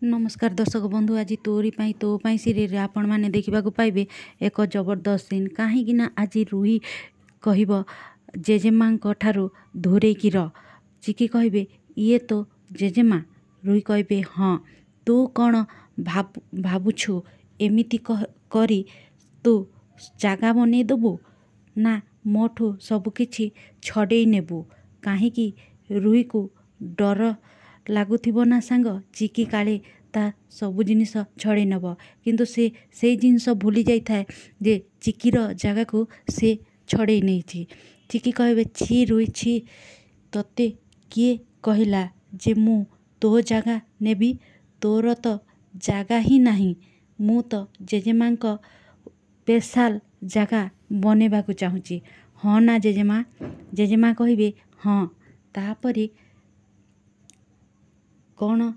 नमस्कार दर्शक बंधु, आज तोरी पाई तो पाई सीरियल आपण मैंने देखा पाइबे एक जबरदस्त सीन। कहीं आज रुही कह जेजेमा ठारू दूरेकी र चिकी कहे ये तो जेजेमा। रुही कहे हाँ, तू कौन भावुछु एमिति करी तू जागा बनै देबू ना मोठू सबकिछि छड़े नेबू। कहीं रुही को डर लगुथिबो ना सांग चिकी काले ता सबु जिनिस छड़े नब, किंतु से जिनिस भूली जाई थाए जे चिकीर जगह को से छड़े नहीं। चिकी कहे छी रुही छी, तते किए कहला जे मु तो जगह नेबी? तोर तो जगह ही नहीं। मु तो जेजेमा स्पेशल जगह बनेबा को चाहूँगी। हाँ ना जेजेमा? जेजेमा कहे हाँ। तापरे कौन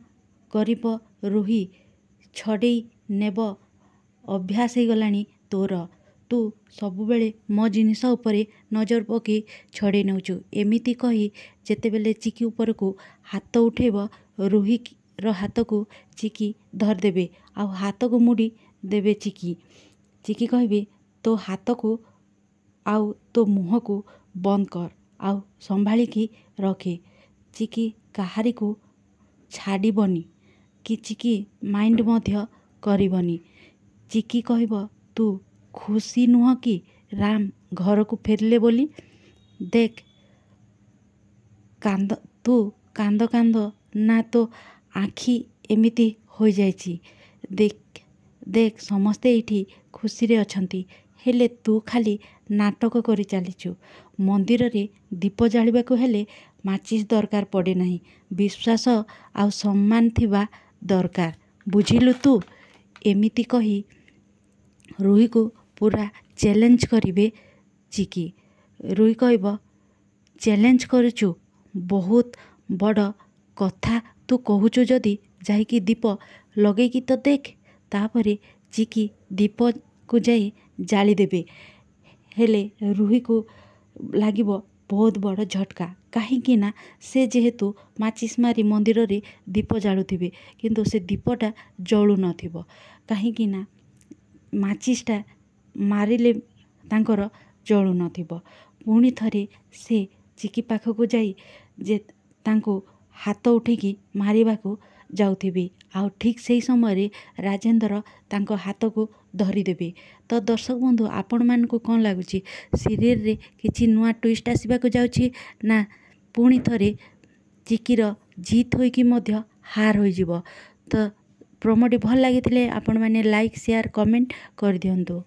करिब रुही? छड़े नेब अभ्यास हो गलानी तोर। तू सबुबेले मो जिनिस उपरे नजर पकई छड़े नौचु। एमिति कही जेतेबेले चिकी उपर को हाथ उठेब रुही रो हाथ को चिकी धरदेबे आ हाथ को मुड़ी देबे चिकी। चिकी कहे तो हाथ को आउ तो मुह को बंद कर आउ संभालिकी रखे। चिकी काहारी को छाड़बनी कि चिकी माइंड मध्य करबनी। चिकी कहब तू खुशी नुह कि राम घर को फेरले बोली? देख कांद, तू कांद कांद ना तो आखि एमिति हो जाइछि। देख देख समस्ते इठी खुशी रे अछंती, हेले तू खाली नाटक करी चलीचु। मंदिर रे दीप जालिबा को हेले माचिस दरकार पड़े नहीं, विश्वास आउ सम्मान थिबा दरकार, बुझिलु तू? एमिति कही रुही को पूरा चैलेंज करिवे चिकी। रुही कहब चैलेंज करूचु, बहुत बड़ कथा तू कहूचु, जदि जाइकी दीप लगेगी तो देख। तापरे चिकी दीप को जाई जाली देबे, हेले रुही को लागिबो बहुत बड़ झटका। कहीं ना से जेहेतु माचिस मारी मंदिर रे दीप जालुथिबे, किंतु से दीपटा जळु नथिबो। कहीं ना माचिसटा मारिले तांकर जळु नथिबो। पुणी थरे से चिकी पाखक जाई जे तांको हाथ उठेकी मारिबाकू जाउथिबे, आउ ठीक से समय राजेंद्र तांको हाथ को धरिदेबे। तो दर्शक बंधु, आपण मान को कौन लगुच सीरियल रे किछि नुआ ट्विस्ट आसबा को जाउछि ना पुणी थरे चिकीर जीत होइकी मध्य हार हो जिवो? तो प्रोमोटी भल लागिथिले आपण माने लाइक शेयर कमेंट कर दियंतु।